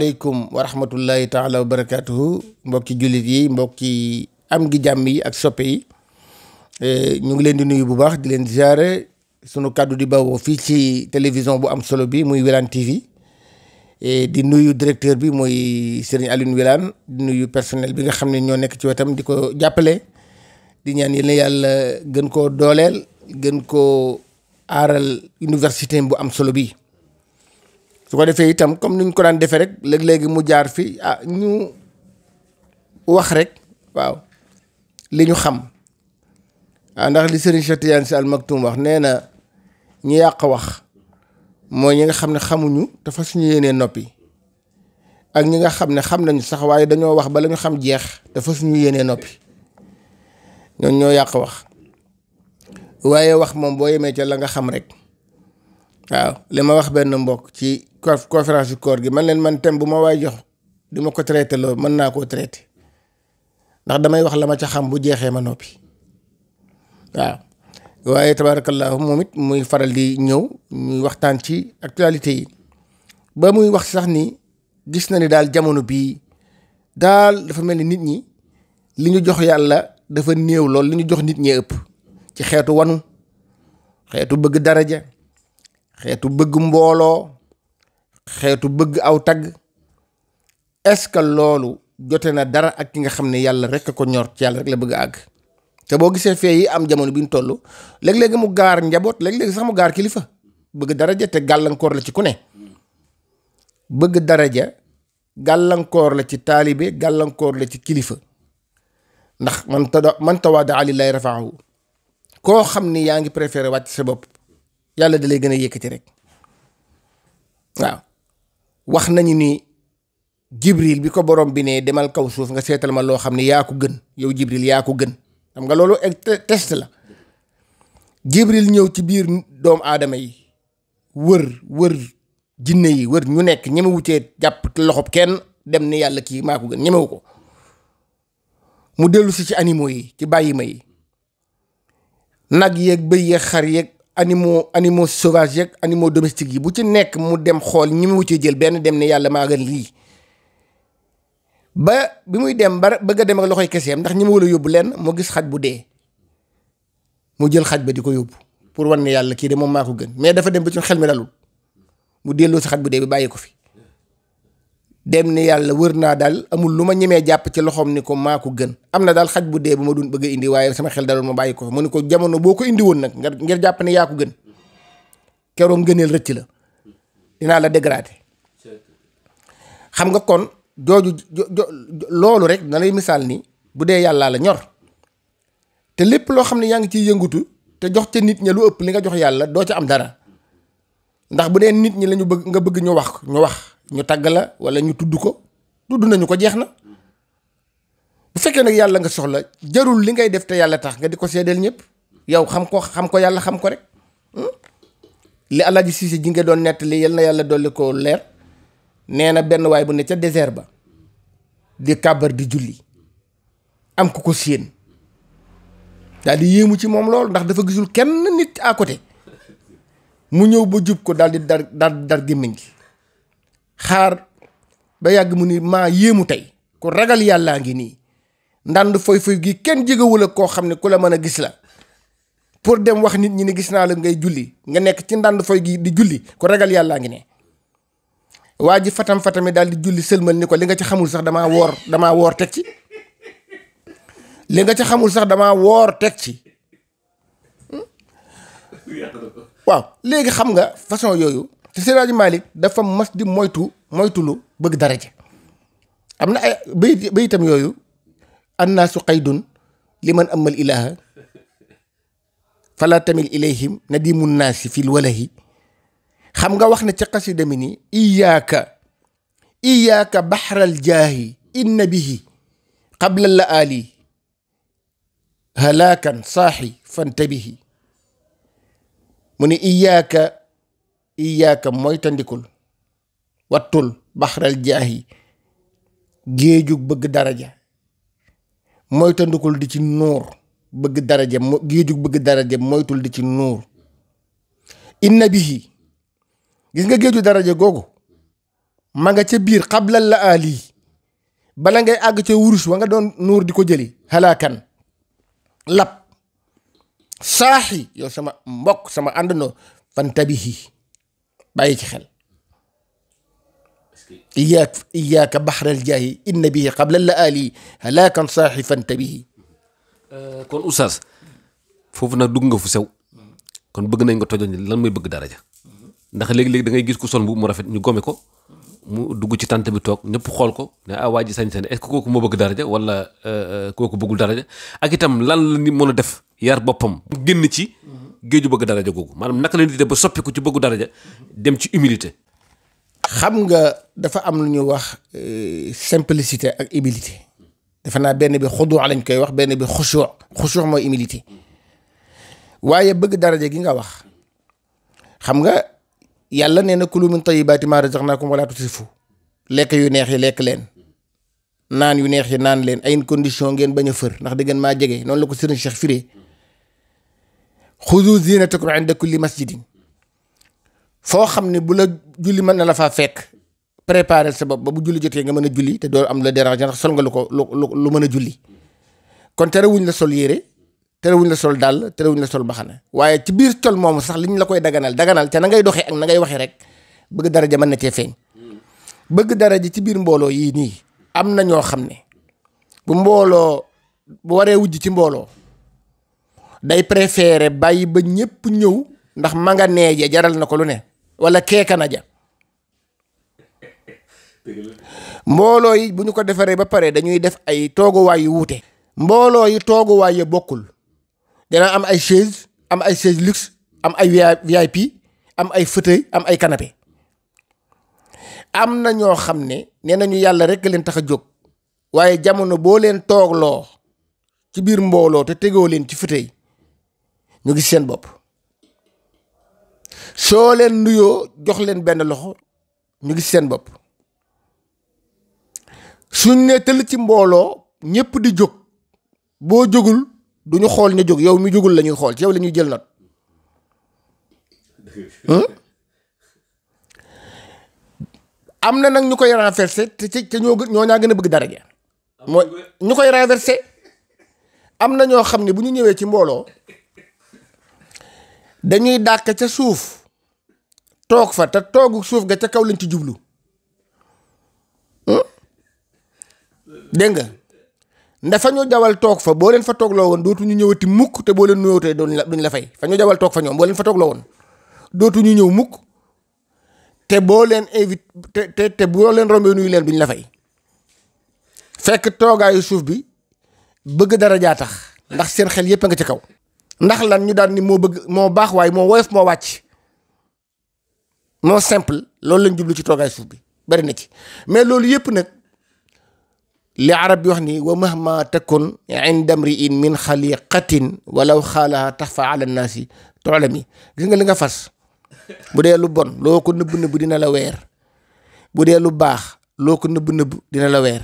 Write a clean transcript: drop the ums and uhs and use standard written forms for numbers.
aleykum wa rahmatullahi taala wa barakatuhu mbokki jullit yi mbokki am gi jàmm yi ak soppe yi ñu ngi leen di nuyu bu baax di leen ziare sunu kàddu di bawoo fii ci télévision bu am solo bi muy Wilane TV di nuyu directeur bi muy Serigne Alioune Wilane di nuyu personnel bi nga xam ne ñoo nekk ci wetam di ko jàppale di ñaan yàlla gën koo dooleel gën koo aaral université bu am solo bi su ko defee itam comme ni ñu ko daan defee rek léeg-léegi mu jaar fi ñu wax rek waaw li ñu xam ndax li Serigne Cheikh Tidiane Sy Al Maktoum wax nee na ñi yàq wax mooy ñi nga xam ne xamuñu te fas ñu yéenee noppi ak ñi nga xam ne xam nañu sax waaye dañoo wax ba la ñu xam jeex te fas ñu yéenee noppi ñoom ñoo yàq wax waaye wax moom boo yemee ca la nga xam rek waaw li ma wax benn mbokk ci conférence yu koor gi man leen man thème bu ma waay jox di ma ko traité loolu mën naa koo traité ndax damay wax la ma ca xam bu jeexee ma noppi waaw waaye tabarakallahu moom it muy faral di ñëw ñuy waxtaan ci actualité yi ba muy wax sax ni gis na ni daal jamono bii daal dafa mel ni nit ñi li ñu jox yàlla dafa néew lool li ñu jox nit ñee ëpp ci xeetu wanu xeetu bëgg daraja xeetu bëgg mbooloo xeetu bëgg aw tagg est-ce que loolu jote na dara ak ki nga xam ne yàlla rek a ko ñor ci yàlla rek la bëgg a àgg te boo gisee fee yi am jamono bi ñu toll léeg-léegi mu gaar njaboot léeg-léegi sax mu gaar kilifa bëgg daraja te gàllankoor la ci ku ne bëgg daraja gàllankoor la ci taalibe gàllankoor la ci kilifa ndax man tawaada lillahi rafaahu koo xam ni yaa ngi préféré wàcc sa bopp yàlla da lay gën a yëkkati rek waaw wax nañu ni jibril bi ko borom bi ne demal kaw suuf nga seetal ma loo xam ne yaa ko gën yow jibril yaa ko gën xam nga loolu test la jibril ñëw ci biir doomu aadama yi wër jinne yi wër ñu nekk ñemewu cee jàpp loxob kenn dem ni yàlla kii maa ko gën ñemewu ko mu dellu si ci animaux yi ci bàyyi ma yi nag yeeg bëy yeeg xar yeeg animaux sauvages yeeg animaux domestiques yi bu ci nekk mu dem xool ñemewu cee jël benn dem ne yàlla maa gën lii ba bi muy dem ba bëgg a dem ak loxoy keseem ndax ñi ma wala yóbbu lenn moo gis xaj bu dee mu jël xaj ba di ko yóbbu pour wan ne yàlla kii de moom maa ko gën mais dafa dem ba ci xel mi dalul mu delloo si xaj bu dee bi bàyyi ko fi dem ni yàlla wër naa daal amul lu ma ñemee jàpp ci loxoom ni ko maa ko gën am na daal xaj bu dee bu ma doon bëgg a indi waaye sama xel dalul ma bàyyi ko fi mu ni ko jamono boo ko indi woon nag ngir jàpp ne yaa ko gën keroog ngëneel rëcc la dinaa la dégradé xam nga kon jooju loolu rek da lay misaal ni bu dee yàllaa la ñor te lépp loo xam ne yaa ngi ciy yëngutu te jox ca nit ña lu ëpp li nga jox yàlla doo ca am dara ndax bu dee nit ñi lañu bëgg nga bëgg ñu wax ñu tagg la wala ñu tudd ko tudd nañu ko jeex na bu fekkee nag yàlla nga soxla jarul li ngay def te yàlla tax nga di ko seedeel ñëpp yow xam ko yàlla xam ko rek li Alaaji Siise ji nga doon nettali yal na yàlla dolli ko leer nee na benn waay bu ne ca désert ba di kàbbar di julli am ku ko séen daal di yéemu ci moom lool ndax dafa gisul kenn nit à côté mu ñëw ba jub ko daal di dar gémmiñ gi xaar ba yàgg mu ni maa yéemu tey ku ragal yàllaa ngi nii ndànd foy gi kenn jegewul ak koo xam ne ku la mën a gis la pour dem wax nit ñi ne gis naa la ngay julli nga nekk ci ndànd foy gi di julli ku ragal yàllaa ngi ne waa ji fatami daal di julli sëlmal ni ko li nga ci xamul sax damaa woor teg ci li nga ci xamul sax damaa woor teg ci waaw léegi xam nga façon yooyu te Seydi Hadji Malick dafa mas di moytulu bëgg daraja am na ay bayitam yooyu annaasu qaydun liman amal ilaha fala tamil ilayhim nadimu naasi fil walahi xam nga wax na ci xasida mi ni iyaaka baxral jaahi inna bihi qabla la ali halaakan saaxi fantabihi mu ne iyaaka mooy tandikul wattul baxral jaahi géejug bëgg daraja mooy tandikul di ci nuur bëgg daraja géejug bëgg daraja moytul di ci nuur inna bihi gis nga géeju daraja googu ma nga ca biir xablal la ali bala ngay àgg ca wurus wa nga doon nuur di ko jëli halaakan lab saaxi yow sama mbokk sama àndandoo fantabihi bàyyi ci xel iyaaka baxral jaahi inna bihi xablal la ali halaakan saaxi fantabihi. kon oustaz foofu nag dugg nga fu sew kon bëgg nañ nga tojoon lan mooy bëgg daraja ndax léegi-léegi da ngay gis ku sol mbubb mu rafet ñu gome ko mu dugg ci tànt bi toog ñëpp xool ko ne waa ji sañ-sañ est-ce que kooku moo bëgg daraja wala kooku bëggul daraja ak itam lan la nit mën a def yar boppam génn ci géeju bëgg daraja googu maanaam naka la nit def ba soppiku ci bëggu daraja dem ci humilité. xam nga dafa am lu ñuy wax simplicité ak humilité defe naa benn bi xudu lañ koy wax benn bi xusu mooy humilité waaye bëgg daraja gi nga wax xam nga yàlla nee na kulu min tayyibaati maa razaqnaakum wala tusrifu lekk yu neex yi lekk leen naan yu neex yi naan leen ay condition ngeen bañ a fër ndax da ngeen maa jege noonu la ko sëriñ Cheikh firee xudu zinatakum inda kulli masjidin foo xam ne bu la julli mën na la faa fekk préparer sa bopp ba bu julli jotee nga mën a julli te doo am la dérange ndax sol nga lu mën a julli kon terewuñ la sol yére terewuñ la sol dàll terewuñ la sol baxana waaye ci biir tol moomu sax liñ la koy daganal te na ngay doxee ak na ngay waxee rek bëgg daraja mën na cee feeñ bëgg daraja ci biir mbooloo yii nii am na ñoo xam ne bu waree wujj ci mbooloo day préféré bàyyi ba ñëpp ñëw ndax ma nga neeje jaral na ko lu ne wala keekana ja mbooloo yi bu ñu ko defaree ba pare dañuy def ay tooguwaay yu wuute mbooloo yi tooguwaay ya bokkul dina am ay chaise luxe am ay VIP am ay fauteuil am ay canapé am na ñoo xam ne nee nañu yàlla rek leen tax a jóg waaye jamono boo leen toogloo ci biir mbooloo te tegoo leen ci fauteuil ñu gis seen bopp soo leen nuyoo jox leen benn loxo ñu gis seen bopp suñ ne tëll ci mbooloo ñëpp di jóg boo jógul duñu xool ñu jóg yow mi jógul la ñuy xool ci yow la ñuy jël note am na nag ñu koy renverser te ñoo ñaa gën a bëgg daraja mooy ñu koy renverser am na ñoo xam ne bu ñu ñëwee ci mbooloo dañuy dàq ca suuf toog fa te toogu suuf ga ca kaw lañ ci jublu dégg nga ndafa ñu jawal toog fa boo leen fa toogloo woon dootuñu ñëwati mukk te boo leen nuyootee duñ la fay fa ñu jawal toog fa ñoom boo leen fa toogloo woon dootuñu ñëw mukk te boo leen invité te boo leen rombee nuyu leen duñ la fay fekk toogaayu suuf bi bëgg daraja tax ndax seen xel yépp a nga ci kaw ndax lan ñu daan ni moo baax waaye moo woyof moo wàcc moo simple loolu lañ jublu ci toogaayu suuf bi bari na ci mais loolu yépp nag li arab bi wax ni wa mahma takun inda mri'in min xaliqatin walaw xaalaha taxfa ala nnaasi toolami gis nga li nga fas bu dee lu bon loo ko nëbb dina la weer bu dee lu baax loo ko nëbb dina la weer